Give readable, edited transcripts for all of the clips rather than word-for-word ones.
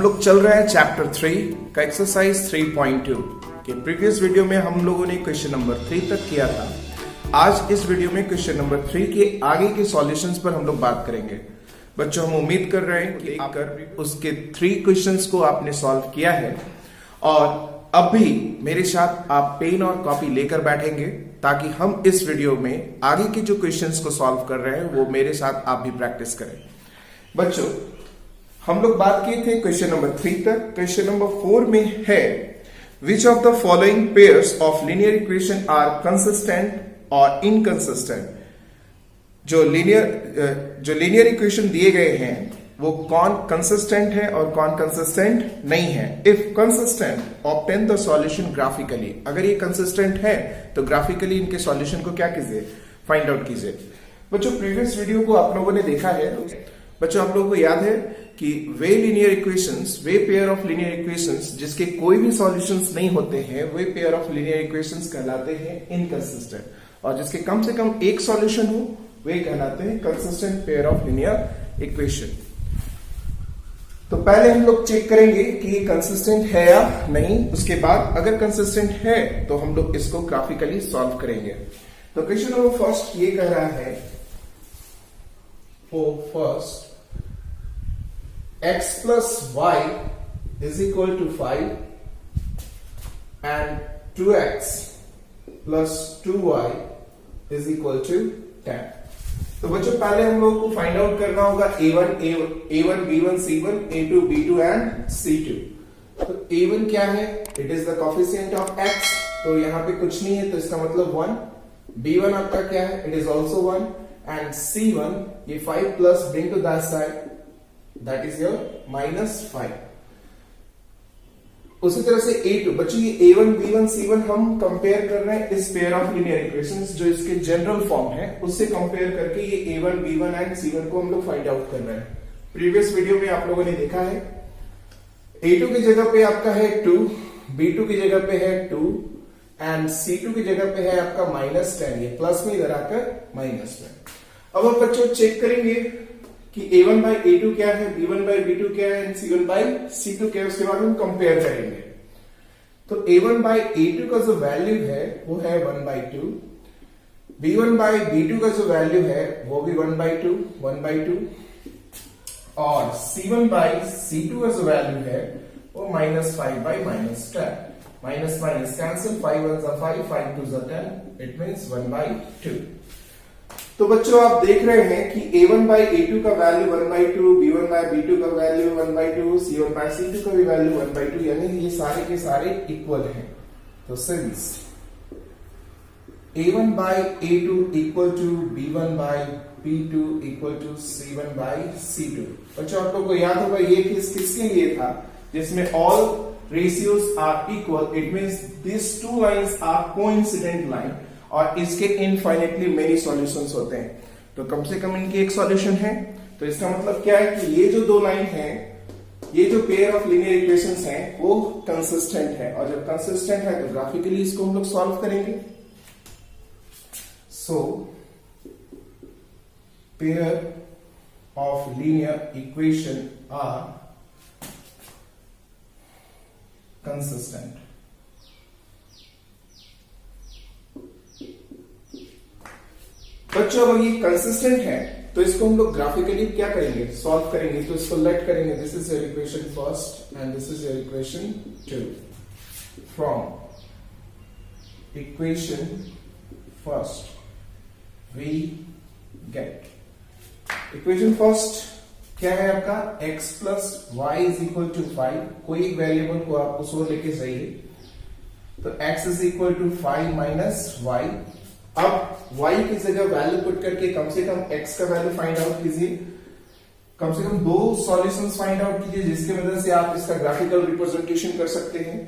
लोग चल रहे हैं चैप्टर 3 का एक्सरसाइज 3.2 के प्रीवियस वीडियो में हम लोगों ने क्वेश्चन नंबर 3 तक किया था। आज इस वीडियो में क्वेश्चन नंबर 3 के आगे के सॉल्यूशंस पर हम लोग बात करेंगे। बच्चों, हम उम्मीद कर रहे हैं कि अगर उसके 3 क्वेश्चंस को आपने सॉल्व किया है और अब भी मेरे साथ आप पेन और कॉपी लेकर बैठेंगे ताकि हम इस वीडियो में आगे के जो क्वेश्चंस को सॉल्व कर रहे हैं वो मेरे साथ आप भी प्रैक्टिस करें। बच्चों, हम लोग बात किए थे क्वेश्चन नंबर 3 तक। क्वेश्चन नंबर 4 में है which of the following pairs of linear equation are consistent और इनकंसिस्टेंट। जो लीनियर इक्वेशन दिए गए हैं वो कौन कंसिस्टेंट है और कौन कंसिस्टेंट नहीं है। If consistent obtain the solution graphically. अगर ये कंसिस्टेंट है तो ग्राफिकली इनके सॉल्यूशन को क्या कीजिए, फाइंड आउट कीजिए। बच्चों, प्रीवियस वीडियो को आप लोगों ने देखा है। बच्चों, आप लोगों को याद है कि वे पेयर ऑफ लीनियर इक्वेशंस जिसके कोई भी सॉल्यूशंस नहीं होते हैं वे पेयर ऑफ लीनियर इक्वेशंस कहलाते हैं इनकंसिस्टेंट, और जिसके कम से कम एक सॉल्यूशन हो वे कहलाते हैं consistent pair of linear equation. तो पहले हम लोग चेक करेंगे कि ये कंसिस्टेंट है या नहीं। उसके बाद अगर कंसिस्टेंट है तो हम लोग इसको ग्राफिकली सॉल्व करेंगे। तो क्वेश्चन नंबर फर्स्ट ये कह रहा है first x plus y is equal to 5 and 2x plus 2y is equal to 10। तो बच्चों, पहले हम लोग को फाइंड आउट करना होगा a1 b1 c1 a2 b2 and c2। तो a1 क्या है? It is the coefficient of x, तो यहाँ पे कुछ नहीं है तो इसका मतलब 1। b1 आपका क्या है? It is also 1 and c1 ये 5 plus bring to that side that is your -5। उसी तरह से a2। बच्चों, ये a1 b1 c1 हम कंपेयर कर रहे हैं इस पेयर ऑफ लीनियर इक्वेशंस जो इसके जनरल फॉर्म है उससे कंपेयर करके ये a1 b1 एंड c1 को हम लोग फाइंड आउट कर रहे हैं। प्रीवियस वीडियो में आप लोगों ने देखा है a2 की जगह पे आपका है 2, b2 की जगह पे है 2 एंड c2 की जगह पे है आपका -10। ये प्लस में इधर आकर माइनस में। अब हम बच्चों चेक करेंगे कि a1 by a2 क्या है, b1 by b2 क्या है, c1 by c2 क्या है। उसके बाद हम कंपेयर करेंगे। तो a1 by a2 का जो वैल्यू है वो है 1/2, b1 by b2 का जो वैल्यू है वो भी 1/2 और c1 by c2 का जो वैल्यू है वो -5 by -10। माइनस माइनस कैंसिल, 5 1 जा 5, 5 2 जा 10, इट मींस 1/2। तो बच्चों, आप देख रहे हैं कि a1 by a2 का वैल्यू 1/2, b1 by b2 का वैल्यू 1/2, c1 by c2 का भी वैल्यू 1/2, यानी ये सारे के सारे इक्वल हैं। तो since a1 by a2 equal to b1 by b2 equal to c1 by c2। बच्चों, आप लोगों को याद होगा ये केस किसके लिए था? जिसमें all ratios are equal, it means these two lines are coincident line और इसके इनफाइनेटली मेनी सॉल्यूशंस होते हैं। तो कम से कम इनकी एक सॉल्यूशन है। तो इसका मतलब क्या है कि ये जो दो लाइन है, ये जो पेयर ऑफ लीनियर इक्वेशंस हैं वो कंसिस्टेंट है, और जब कंसिस्टेंट है तो ग्राफिकली इसको हम लोग सॉल्व करेंगे। So pair of linear equation are consistent. बच्चों, अगर ये कंसिस्टेंट है तो इसको हम लोग ग्राफिकली क्या करेंगे, सॉल्व करेंगे। तो इसको लेट करेंगे, this is your equation first and this is your equation 2। From equation first we get equation first क्या है आपका, x plus Y is equal to 5। कोई एक वेरिएबल को आप उसको लेके जाइए। तो x is equal to 5 minus Y. अब y की जगह वैल्यू पुट करके कम से कम x का वैल्यू फाइंड आउट कीजिए। कम से कम 2 सॉल्यूशंस फाइंड आउट कीजिए जिसकी वजह से आप इसका ग्राफिकल रिप्रेजेंटेशन कर सकते हैं।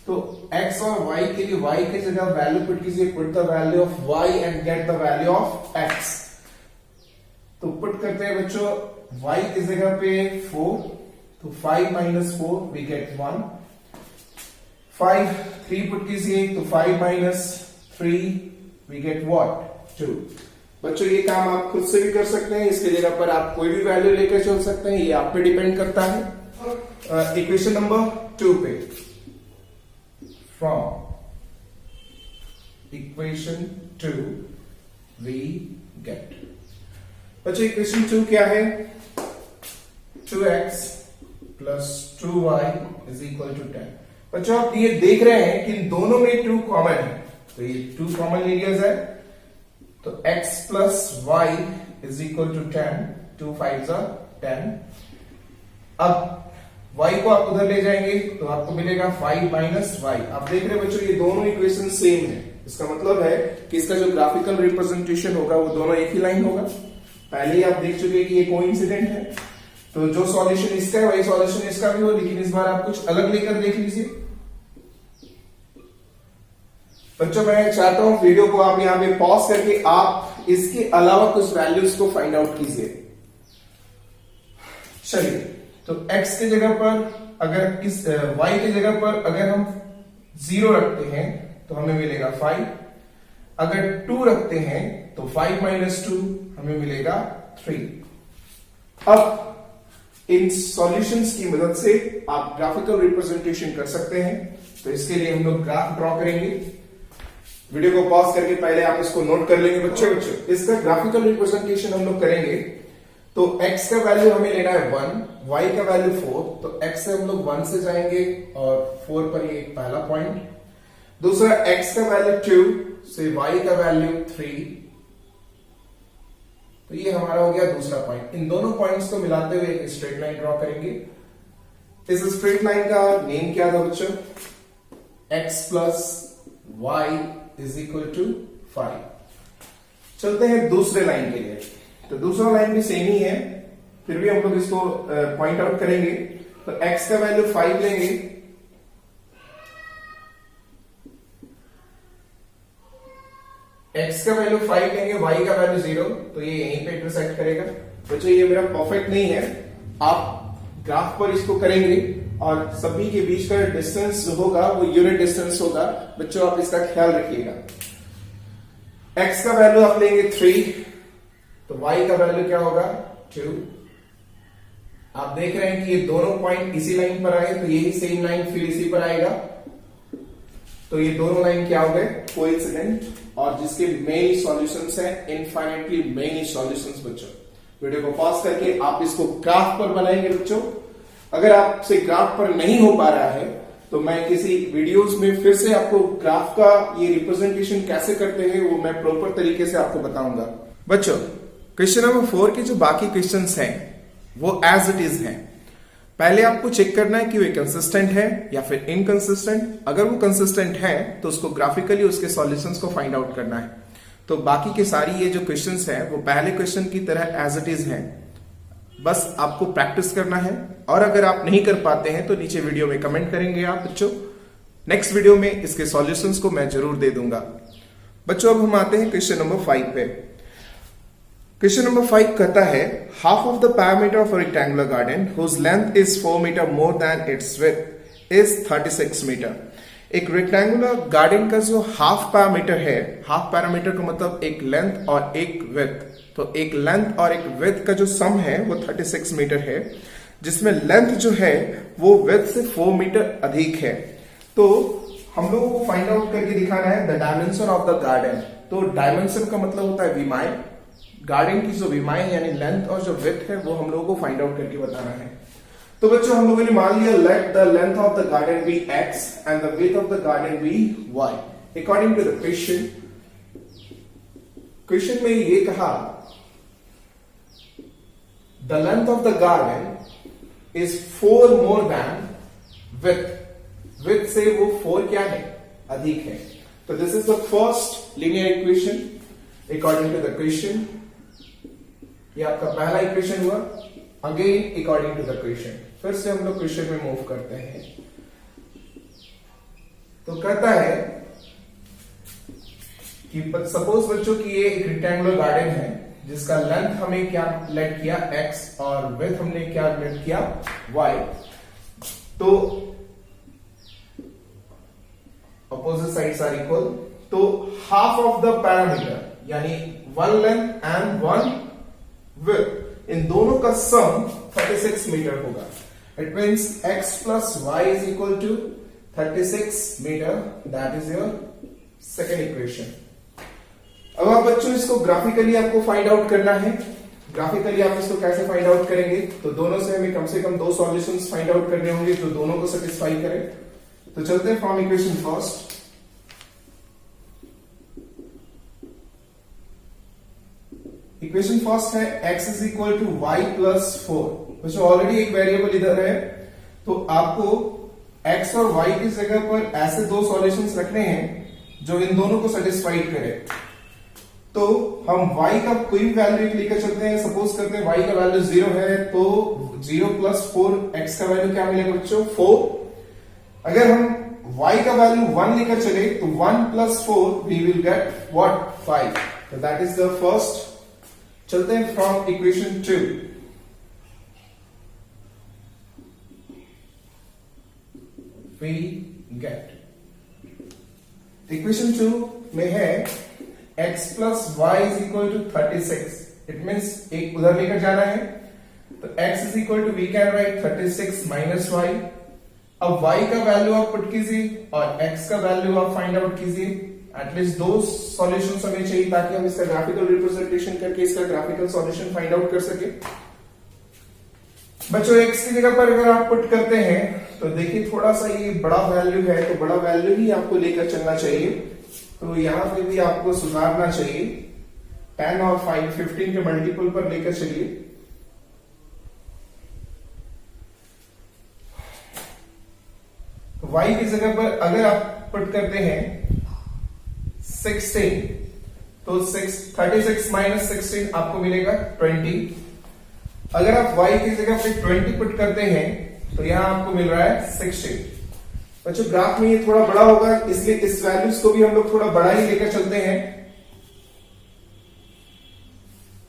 तो x और y के लिए y की जगह वैल्यू पुट कीजिए, put the value of y and get the value of x। तो पुट करते हैं बच्चों, y की जगह पे 4, तो 5 माइनस 4 वी गेट 1। 5 3 पुट कीजिए तो 5 माइनस 3 वी गेट व्हाट 2। बच्चों, ये काम आप खुद से भी कर सकते हैं। इसके जगह पर आप कोई भी वैल्यू लेकर चल सकते हैं, ये आप पे डिपेंड करता है। इक्वेशन नंबर 2 पे, फ्रॉम इक्वेशन 2 वी गेट। बच्चों इक्वेशन 2 क्या है? 2x plus 2y is equal to 10। बच्चों आप ये देख रहे हैं कि इन दोनों में 2 कॉमन है, तो ये 2 कॉमन एरियाज है, तो x plus y is equal to 10, 2 5 10। अब y को आप उधर ले जाएंगे तो आपको मिलेगा 5 माइनस y। आप देख रहे हैं बच्चों ये दोनों इक्वेशन सेम है, इसका मतलब है कि इसका जो ग्राफिकल रिप्रेजेंटेशन होगा वो दोनों एक ही लाइन होगा। पहले ही आप देख चुके हैं कि ये कोइंसिडेंट है, तो जो सॉल्यूशन इसका है वही सॉल्यूशन इसका भी हो, लेकिन इस बार आप कुछ अलग लेकर देख लीजिए। बच्चों मैं चाहता हूं वीडियो को आप यहां पे पॉज करके आप इसके अलावा कुछ वैल्यूज को फाइंड आउट कीजिए। चलिए, तो x की जगह पर अगर इस y की जगह पर अगर हम 0 रखते हैं तो हमें मिलेगा 5, अगर 2 रखते हैं तो 5 माइनस 2 हमें मिलेगा 3। अब इन सॉल्यूशंस की मदद से आप ग्राफिकल रिप्रेजेंटेशन कर सकते हैं, तो इसके लिए हम लोग ग्राफ ड्रॉ करेंगे। वीडियो को पॉज करके पहले आप इसको नोट कर लेंगे बच्चों। इसका ग्राफिकल रिप्रेजेंटेशन हम लोग करेंगे, तो x का वैल्यू हमें लेना है 1, y का वैल्यू 4, तो x से हम लोग 1 से जाएंगे और 4 पर ये पहला पॉइंट। दूसरा x का वैल्यू 2 से y का वैल्यू 3, तो ये हमारा हो गया दूसरा पॉइंट। इन दोनों पॉइंट्स को मिलाते हुए एक स्ट्रेट लाइन ड्रॉ करेंगे। इस स्ट्रेट लाइन का नेम क्या था बच्चों? x plus y is equal to 5। चलते हैं दूसरे लाइन के लिए, तो दूसरा लाइन भी सेम ही है, फिर भी हम लोग इसको पॉइंट आउट करेंगे। तो x का वैल्यू 5 लेंगे, x का वैल्यू 5 लेंगे, y का वैल्यू 0, तो ये यहीं पे इंटरसेक्ट करेगा। बच्चों ये मेरा परफेक्ट नहीं है, आप ग्राफ पर इसको करेंगे और सभी के बीच का डिस्टेंस जो होगा वो यूनिट डिस्टेंस होगा। बच्चों आप इसका ख्याल रखिएगा। x का वैल्यू आप लेंगे 3, तो y का वैल्यू क्या होगा? 2। आप देख रहे हैं कि ये दोनों पॉइंट इसी लाइन पर आए, तो यही सेम लाइन फिर इसी पर आएगा, तो ये दोनों लाइन क्या हो गए? कोइंसिडेंट, और जिसके मेनी सॉल्यूशंस हैं, इनफाइनाइटली मेनी सॉल्यूशंस। बच्चों वीडियो को पॉज करके आप इसको ग्राफ पर बनाएंगे। बच्चों अगर आपसे ग्राफ पर नहीं हो पा रहा है तो मैं किसी वीडियोस में फिर से आपको ग्राफ का ये रिप्रेजेंटेशन कैसे करते हैं वो मैं प्रॉपर तरीके से आपको बताऊंगा। बच्चों क्वेश्चन नंबर 4 के जो बाकी क्वेश्चंस हैं वो एज इट इज हैं। पहले आपको चेक करना है कि वो कंसिस्टेंट है या फिर इनकंसिस्टेंट। अगर वो कंसिस्टेंट है तो उसको ग्राफिकली उसके सॉल्यूशंस को फाइंड आउट करना है। तो बाकी के सारी ये जो क्वेश्चंस हैं वो पहले क्वेश्चन की तरह एज इट इज हैं, बस आपको प्रैक्टिस करना है। और अगर आप नहीं कर पाते हैं तो नीचे वीडियो में कमेंट करेंगे आप बच्चों, नेक्स्ट वीडियो में इसके सॉल्यूशंस को मैं जरूर दे दूंगा। बच्चों अब हम आते हैं क्वेश्चन नंबर 5 पे। क्वेश्चन नंबर 5 कहता है half of the parameter of a rectangular garden whose length is 4 metre more than its width is 36 metre. एक रेक्टेंगुलर गार्डन का जो हाफ पैरामीटर है, हाफ पैरामीटर का मतलब एक लेंथ और एक विड्थ, तो एक लेंथ और एक विड्थ का जो सम है वो 36 मीटर है, जिसमें लेंथ जो है वो विड्थ से 4 मीटर अधिक है। तो हम लोगों को फाइंड आउट करके दिखाना है the dimension of the garden. तो डायमेंशन का मतलब होता है विमाएं, गार्डन की जो विमाएं यानी लेंथ और जो विड्थ है वो हम लोगों को फाइंड आउट करके बताना है। तो बच्चों हम लोगों ने मान लिया let the length of the garden be x and the width of the garden be y according to the question. Question में ये कहा the length of the garden is 4 more than width. Width से वो 4 क्या है? अधिक है। तो this is the first linear equation according to the question. ये आपका पहला इक्वेशन हुआ। Again according to the question, फिर से हम लोग क्वेश्चन में मूव करते हैं। तो कहता है कि सपोज बच्चों की ये एक रेक्टेंगुलर गार्डन है जिसका लेंथ हमें क्या लेट किया x और विड्थ हमने क्या लेट किया y। तो अपोजिट साइड्स आर इक्वल, तो हाफ ऑफ द पैरामीटर यानी 1 लेंथ एंड 1 विड्थ, इन दोनों का सम 36 मीटर होगा। It means x plus y is equal to 36 meter. That is your second equation. अब आप बच्चों इसको ग्राफिकली आपको फाइंड आउट करना है. ग्राफिकली आप इसको कैसे फाइंड आउट करेंगे? तो दोनों से कम दो सॉल्यूशंस फाइंड आउट करने होंगे जो दोनों को सेटिस्फाई करें. तो चलते हैं from equation first. Equation first है x is equal to Y plus 4. बच्चों ऑलरेडी एक वेरिएबल इधर है, तो आपको x और y की जगह पर ऐसे दो सॉल्यूशंस रखने हैं जो इन दोनों को सेटिस्फाइड करे. तो हम y का कोई भी वैल्यू लेकर चलते हैं. सपोज करते हैं y का वैल्यू 0 है, तो 0 प्लस 4 x का वैल्यू क्या मिलेगा बच्चों? 4. अगर हम y का वैल्यू 1 लेकर चले तो 1 plus 4 we will get what? 5. तो दैट इज द फर्स्ट. चलते हैं from equation 2. We get equation 2 में है x plus Y is equal to 36. It means एक उधर लेकर जाना है, तो x is equal to we can write 36 minus Y. अब y का वैल्यू आप पुट कीजिए और x का वैल्यू आप फाइंड आउट कीजिए. एटलीस्ट दो सॉल्यूशंस हमें चाहिए ताकि हम इसका ग्राफिकल रिप्रेजेंटेशन करके इसका ग्राफिकल सॉल्यूशन फाइंड आउट कर सके. बच्चों x की जगह पर अगर आप पुट करते हैं तो देखिए थोड़ा सा ये बड़ा वैल्यू है, तो बड़ा वैल्यू ही आपको लेकर चलना चाहिए. तो यहां पे भी आपको सुधारना चाहिए. 10 और 5 15 के मल्टीपल पर लेकर चलिए. तो y की जगह पर अगर आप पुट करते हैं 16, तो 36 माइनस 16 आपको मिलेगा 20. अगर आप y की जगह पे 20 पुट करते हैं तो यहां आपको मिल रहा है 16. बच्चों ग्राफ में ये थोड़ा बड़ा होगा, इसलिए इस वैल्यूज को भी हम लोग थोड़ा बड़ा ही लेकर चलते हैं.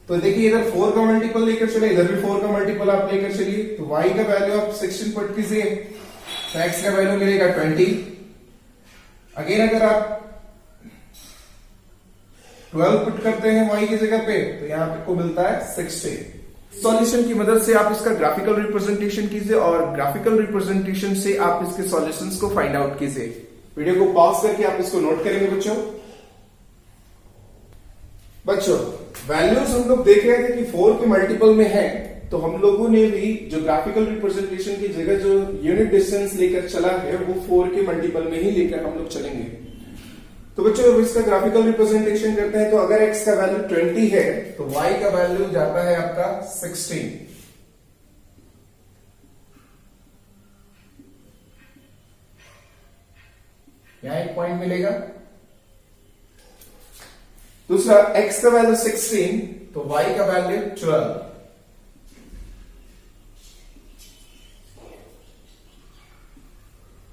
तो देखिए इधर 4 का मल्टीपल लेकर चले, इधर भी 4 का मल्टीपल आप लेकर चलिए. तो y का वैल्यू आप 16 पुट कीजिए तो x का वैल्यू मिलेगा 20. अगेन अगर आप 12 पुट करते हैं y की जगह पे तो यहां आपको मिलता है 60. सॉल्यूशन की मदद से आप इसका ग्राफिकल रिप्रेजेंटेशन कीजिए और ग्राफिकल रिप्रेजेंटेशन से आप इसके सॉल्यूशंस को फाइंड आउट कीजिए. वीडियो को पॉज करके आप इसको नोट करेंगे बच्चों. वैल्यूज हम लोग देख रहे थे कि 4 के मल्टीपल में है, तो हम लोगों ने भी जो ग्राफिकल रिप्रेजेंटेशन की जगह जो यूनिट डिस्टेंस लेकर चला है वो 4 के मल्टीपल में ही लेकर हम लोग चलेंगे. तो बच्चों जब इसका ग्राफिकल रिप्रेजेंटेशन करते हैं तो अगर x का वैल्यू 20 है तो y का वैल्यू जाता है आपका 16. यहां एक पॉइंट मिलेगा. दूसरा x का वैल्यू 16 तो y का वैल्यू 12.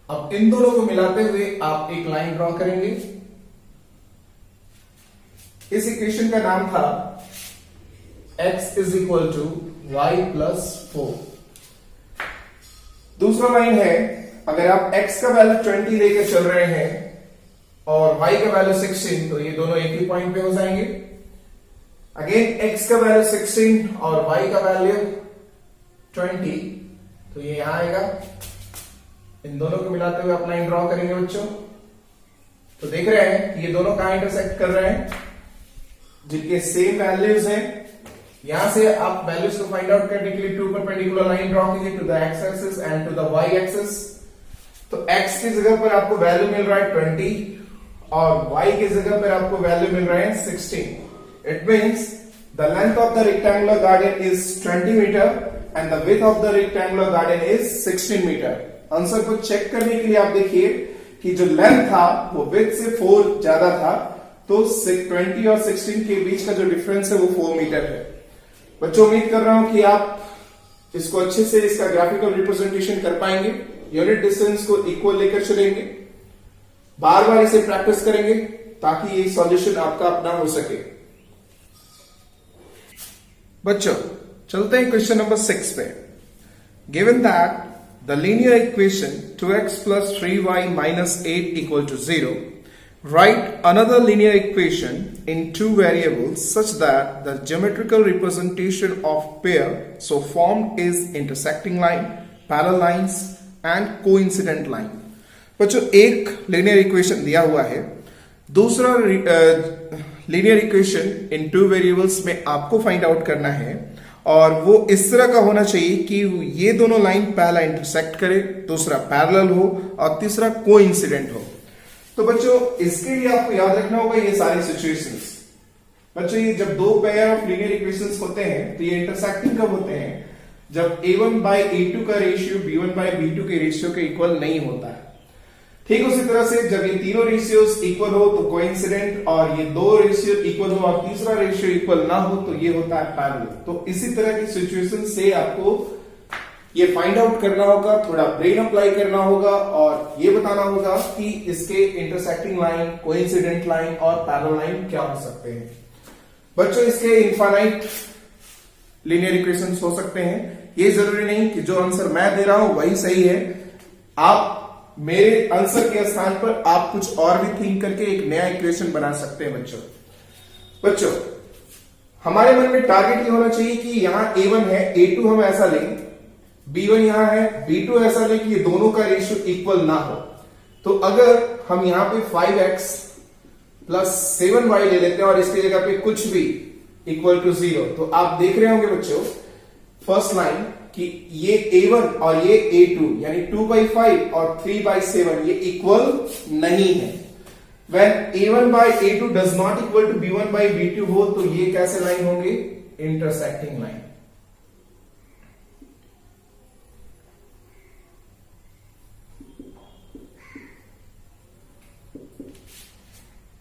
अब इन दोनों को मिलाते हुए आप एक लाइन ड्रॉ करेंगे. इस इक्वेशन का नाम था x is equal to Y plus 4. दूसरा लाइन है अगर आप x का वैल्यू 20 लेकर चल रहे हैं और y का वैल्यू 16, तो ये दोनों एक ही पॉइंट पे हो जाएंगे. अगेन x का वैल्यू 16 और y का वैल्यू 20, तो ये यहां आएगा. इन दोनों को मिलाते हुए आप लाइन ड्रॉ करेंगे बच्चों. तो देख रहे हैं कि ये दोनों कहां इंटरसेक्ट कर रहे हैं, जिनके सेम वैल्यूज हैं. यहां से आप वैल्यूज को फाइंड आउट करने के लिए टू परपेंडिकुलर लाइन ड्रॉ कीजिए to the X axis and to the Y axis. तो x की जगह पर आपको वैल्यू मिल रहा है 20 और y की जगह पर आपको वैल्यू मिल रहा है 16. It means the length of the rectangular garden is 20 metre and the width of the rectangular garden is 16 metre. Answer को चेक करने के लिए आप देखिए कि जो लेंथ था वो विड्थ से 4 ज्यादा था, तो 20 और 16 के बीच का जो डिफरेंस है वो 4 मीटर है. बच्चों उम्मीद कर रहा हूं कि आप इसको अच्छे से इसका ग्राफिकल रिप्रेजेंटेशन कर पाएंगे. यूनिट डिस्टेंस को इक्वल लेकर चलेंगे, बार बार इसे प्रैक्टिस करेंगे ताकि ये सॉल्यूशन आपका अपना हो सके. बच्चों चलते हैं क्वेश्चन नंबर 6 पे. Given that the linear equation 2x plus 3y minus 8 equal to 0, write another linear equation in two variables such that the geometrical representation of pair so formed is intersecting line parallel lines and coincident line. बच्चों एक linear equation दिया हुआ है, दूसरा linear equation in two variables में आपको find out करना है और वो इस तरह का होना चाहिए कि ये दोनों लाइन पहला इंटरसेक्ट करे, दूसरा पैरेलल हो और तीसरा कोइंसिडेंट हो। तो बच्चों इसके लिए आपको याद रखना होगा ये सारी सिचुएशंस। बच्चों ये जब दो पेयर ऑफ लीनियर इक्वेशंस होते हैं तो ये इंटरसेक्टिंग कब होते हैं? जब a1 by a2 का रेशियो b1 by b2 के रेशियो के इक्वल नहीं होता है। ठीक उसी तरह से जब ये तीनों रेशियोज इक्वल हो तो कोइंसिडेंट, और ये दो रेशियो इक्वल हो और तीसरा रेशियो इक्वल ना हो तो ये होता है पैरेलल। तो इसी तरह की सिचुएशन से आपको ये फाइंड आउट करना होगा, थोड़ा ब्रेन अप्लाई करना होगा और ये बताना होगा कि इसके इंटरसेक्टिंग लाइन, कोइंसिडेंट लाइन और पैरेलल लाइन क्या हो सकते हैं। बच्चों इसके इनफाइनाइट लीनियर इक्वेशंस हो सकते हैं। ये जरूरी नहीं कि जो आंसर मैं दे रहा हूं वही सही है। आप मेरे आंसर के स्थान पर आप कुछ और भी थिंक करके एक नया इक्वेशन बना सकते हैं। बच्चों हमारे मन में टारगेट ये होना चाहिए कि यहां a1 है, a2 हम ऐसा लें, b1 यहां है, b2 ऐसा लें कि ये दोनों का रेशियो इक्वल ना हो। तो अगर हम यहां पे 5x प्लस 7y ले लेते हैं और इसकी जगह पे कुछ भी इक्वल टू 0, तो आप देख रहे होंगे बच्चों फर्स्ट लाइन कि ये a1 और ये a2 यानी 2/5 और 3/7 ये इक्वल नहीं है। When a1 by a2 does not equal to b1 by b2 हो तो ये कैसे लाइन होंगे? Intersecting line.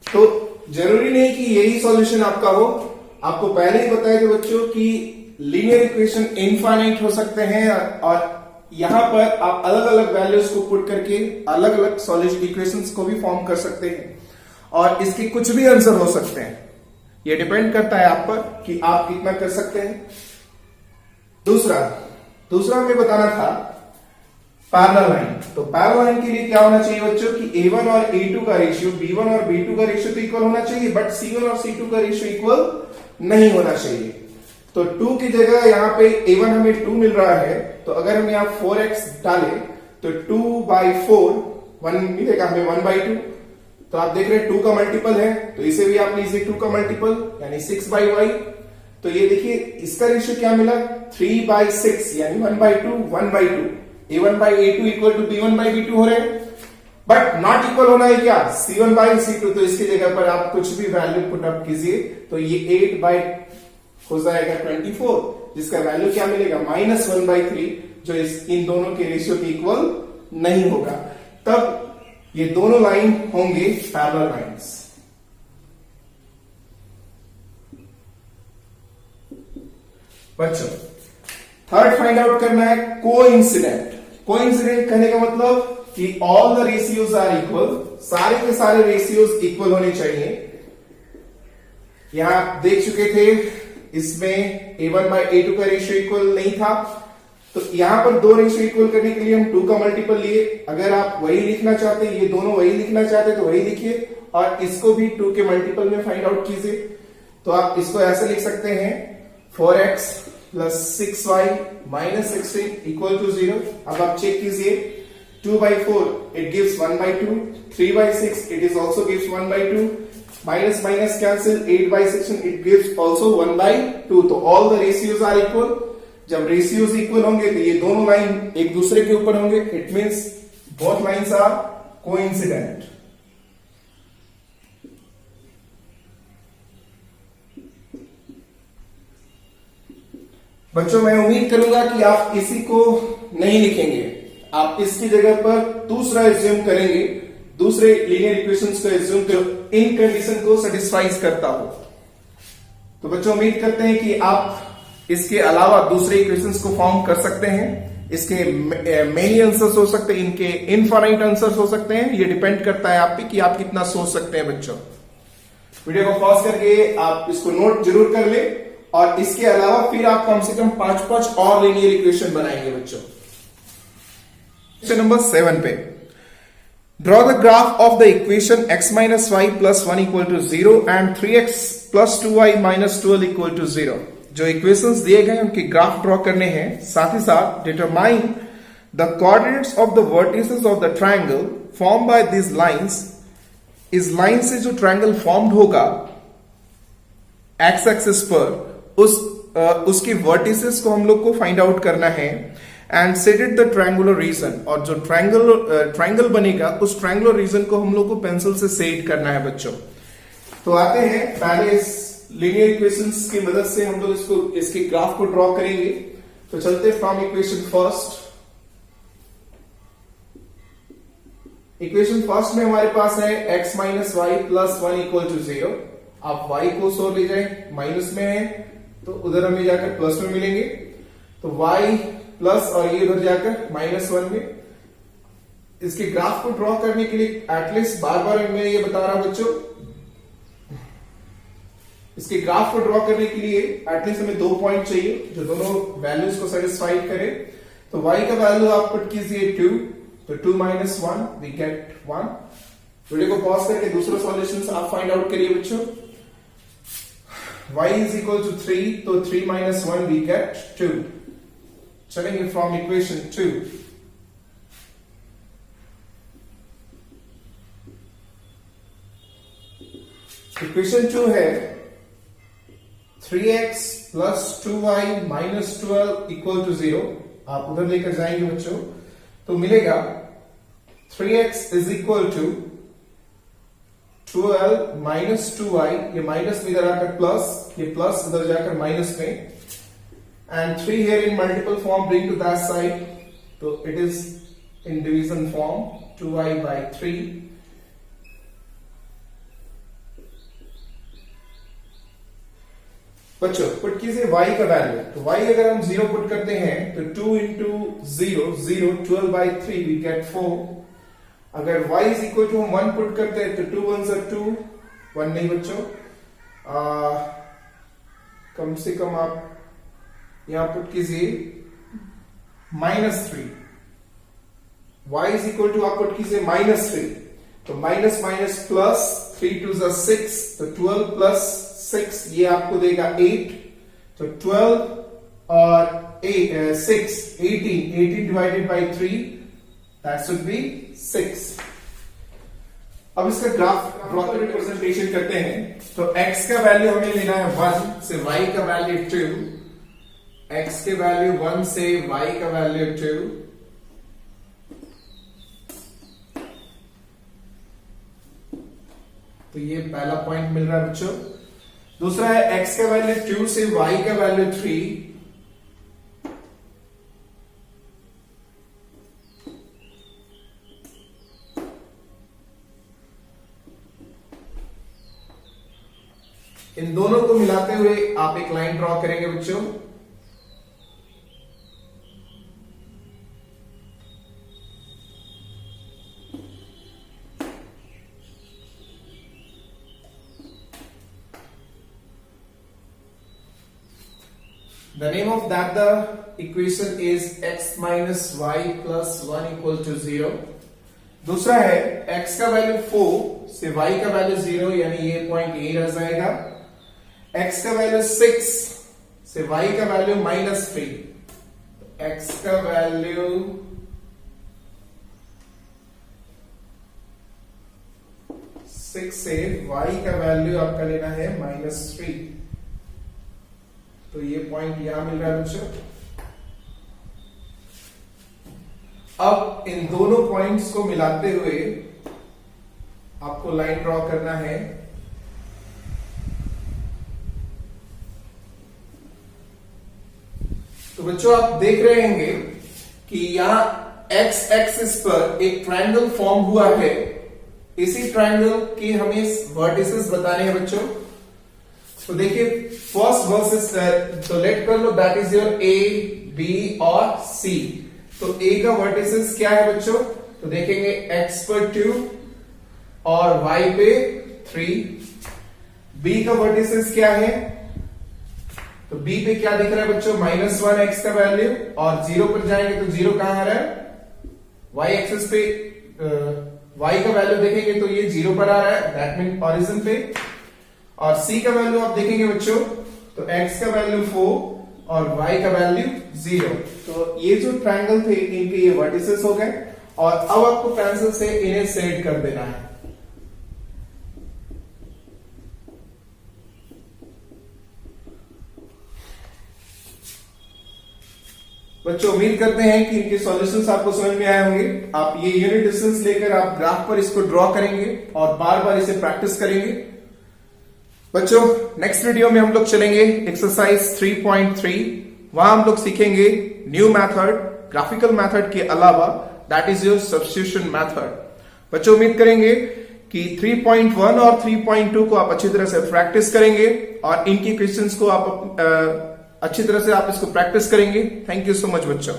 तो जरूरी नहीं कि यही सॉल्यूशन आपका हो। आपको पहले ही बताया कि बच्चों की लीनियर इक्वेशन इनफाइनाइट हो सकते हैं और यहां पर आप अलग अलग वैल्यूज को पुट करके अलग अलग सॉल्यूशन इक्वेशंस को भी फॉर्म कर सकते हैं और इसके कुछ भी आंसर हो सकते हैं। ये डिपेंड करता है आप पर कि आप कितना कर सकते हैं। दूसरा हमें बताना था पैरेलल लाइन। तो पैरेलल लाइन के लिए क्या होना चाहिए बच्चों कि a1 और a2 का रेशियो, b1 और b2 का रेशियो तो इक्वल होना चाहिए, बट c1 और c2 का रेशियो इक्वल नहीं होना चाहिए। तो 2 की जगह यहां पे a1 हमें 2 मिल रहा है, तो अगर हम यहां 4x डालें तो 2/4 1 मिलेगा हमें 1/2। तो आप देख रहे हैं 2 का मल्टीपल है, तो इसे भी आप लीजिए 2 का मल्टीपल यानी 6/y। तो ये देखिए इसका रेशियो क्या मिला? 3/6 यानी 1/2 1/2। a1 by a2 equal to b1 by b2 हो रहे हैं, बट नॉट इक्वल होना है क्या? c1 by c2। तो इसकी जगह पर आप कुछ भी वैल्यू पुट अप कीजिए तो ये 8 हो जाएगा 24, जिसका वैल्यू क्या मिलेगा? -1/3, जो इन दोनों के रेशियो के इक्वल नहीं होगा। तब ये दोनों लाइन होंगे पैरेलल लाइंस। बच्चों थर्ड फाइंड आउट करना है कोइंसिडेंट। कोइंसिडेंट कहने का मतलब कि all the ratios are equal, सारे के सारे रेशियोज इक्वल होने चाहिए। यहां आप देख चुके थे इसमें a1 by a2 का रेशियो इक्वल नहीं था, तो यहां पर दो रेशियो इक्वल करने के लिए हम 2 का मल्टीपल लिए। अगर आप वही लिखना चाहते, ये दोनों वही लिखना चाहते तो वही लिखिए और इसको भी 2 के मल्टीपल में फाइंड आउट कीजिए। तो आप इसको ऐसे लिख सकते हैं 4x plus 6y minus 16 equal to 0। अब आप चेक कीजिए 2/4 it gives 1/2, 3/6 it is also gives 1/2, minus minus cancel 8/16 it gives also 1/2। तो all the ratios are equal. जब रेशियोज इक्वल होंगे तो ये दोनों लाइन एक दूसरे के ऊपर होंगे, it means both lines are coincident. बच्चों मैं उम्मीद करूंगा कि आप इसी को नहीं लिखेंगे, आप इसकी जगह पर दूसरा एज्यूम करेंगे, दूसरे लीनियर इक्वेशंस को एज्यूम जो इन कंडीशन को सेटिस्फाइज करता हो। तो बच्चों उम्मीद करते हैं कि आप इसके अलावा दूसरे इक्वेशंस को फॉर्म कर सकते हैं। इसके मेनी आंसर्स हो सकते हैं, इनके इनफाइनाइट आंसर्स हो सकते हैं। ये डिपेंड करता है आप पे कि आप कितना सोच सकते हैं। बच्चों वीडियो को पॉज करके आप इसको नोट जरूर कर ले और इसके अलावा फिर आप कम से कम 5 और लीनियर इक्वेशन बनाएंगे। बच्चों क्वेश्चन नंबर 7 पे draw the graph of the equation x minus y plus 1 equal to 0 and 3x plus 2y minus 12 equal to 0। जो इक्वेशंस दिए गए उनके ग्राफ ड्रॉ करने हैं, साथ ही साथ determine The coordinates of the vertices of the triangle formed by these lines, इस line से जो ट्रायंगल फॉर्म्ड होगा एक्स एक्सिस पर, उसकी वर्टिसेस को हम लोग को फाइंड आउट करना है and set it the triangular region, और जो ट्रायंगल बनेगा उस ट्रायंगुलर रीजन को हम लोग को पेंसिल से सेट करना है बच्चों। तो आते हैं, पहले इस लीनियर इक्वेशंस की मदद से हम लोग इसके ग्राफ को ड्रॉ करेंगे। तो चलते from equation first. Equation first में हमारे पास है x minus y plus 1 equal to 0। आप y को उस ओर ले जाए, माइनस में है तो उधर हमें जाकर प्लस में मिलेंगे, तो y प्लस और ये उधर जाकर -1 में। इसके ग्राफ को ड्रॉ करने के लिए एटलीस्ट बार बार मैं ये बता रहा हूं बच्चों, इसके ग्राफ को ड्रॉ करने के लिए एटलीस्ट हमें 2 पॉइंट चाहिए जो दोनों वैल्यूज को सेटिस्फाई करे। तो y का वैल्यू आप पुट कीजिए 2, तो 2 माइनस 1 वी गेट 1। वीडियो को पॉज करके दूसरा सॉल्यूशन आप फाइंड आउट करिए बच्चों। y इज इक्वल टू 3, तो 3 माइनस 1 वी गेट 2। चलेंगे फ्रॉम इक्वेशन 2। इक्वेशन 2 है 3x plus 2y minus 12 equal to 0। आप उधर लेकर जाएंगे बच्चों तो मिलेगा 3x is equal to 12 minus 2y, ये माइनस में इधर आकर प्लस, ये प्लस उधर जाकर माइनस में, and 3 here in multiple form bring to that side, तो it is in division form 2y by 3। बच्चों पुट कीजिए y का वैल्यू, तो y अगर हम 0 पुट करते हैं तो 2 इंटू 0 0, 12 by 3 वी गेट 4। अगर y is equal to 1 put करते हैं तो 2 1 से 2, 1 नहीं बच्चों, कम से कम आप यहां पुट कीजिए -3। y इज इक्वल टू आप पुट कीजिए -3, तो माइनस माइनस प्लस, 3 2 6, तो 12 प्लस 6 ये आपको देगा 8, तो 12 और 6 18 divided by 3 that should be 6। अब इसका ग्राफ ड्रॉ करके रिप्रेजेंटेशन करते हैं। तो x का वैल्यू हमें लेना है 1 से y का वैल्यू 2, x के वैल्यू 1 से y का वैल्यू 2, तो ये पहला पॉइंट मिल रहा है बच्चों। दूसरा है x का वैल्यू 2 से y का वैल्यू 3, इन दोनों को मिलाते हुए आप एक लाइन ड्रॉ करेंगे बच्चों। The name of that the equation is x minus y plus 1 equal to 0। दूसरा है x का वैल्यू 4 से y का वैल्यू 0, यानी ये पॉइंट ए रह जाएगा। x का वैल्यू 6 से y का वैल्यू -3, x का वैल्यू 6 से y का वैल्यू आपका लेना है -3, तो ये पॉइंट यहां मिल रहा है बच्चों। अब इन दोनों पॉइंट्स को मिलाते हुए आपको लाइन ड्रॉ करना है। तो बच्चों आप देख रहे होंगे कि यहां x एक्सिस पर एक ट्रायंगल फॉर्म हुआ है। इसी ट्रायंगल के हमें वर्टिसेस बताने हैं बच्चों। तो देखिए फर्स्ट वर्सेस, तो लेट कर लो that is your a, b और c। तो a का वर्टिसेस क्या है बच्चों, तो देखेंगे x पर 2 और y पे 3। b का वर्टिसेस क्या है, तो b पे क्या दिख रहा है बच्चों, -1 x का वैल्यू, और 0 पर जाएंगे तो 0 कहां आ रहा है, y एक्सिस पे y का वैल्यू देखेंगे तो ये 0 पर आ रहा है, दैट मीन ओरिजिन पे। और c का वैल्यू आप देखेंगे बच्चों तो x का वैल्यू 4, और y का वैल्यू 0। तो ये जो ट्रायंगल थे इनके ये वर्टिसेस हो गए और अब आपको पेंसिल से इन्हें सेट कर देना है। बच्चों उम्मीद करते हैं कि इनके सॉल्यूशंस आपको समझ में आए होंगे। आप ये यूनिट डिस्टेंस लेकर आप ग्राफ पर इसको ड्रॉ करेंगे और बार बार इसे प्रैक्टिस करेंगे। बच्चों नेक्स्ट वीडियो में हम लोग चलेंगे एक्सरसाइज 3.3। वहां हम लोग सीखेंगे न्यू मेथड, ग्राफिकल मेथड के अलावा, that is your substitution method. बच्चों उम्मीद करेंगे कि 3.1 और 3.2 को आप अच्छी तरह से प्रैक्टिस करेंगे और इनकी क्वेश्चंस को आप अच्छी तरह से आप इसको प्रैक्टिस करेंगे। थैंक यू सो मच बच्चों।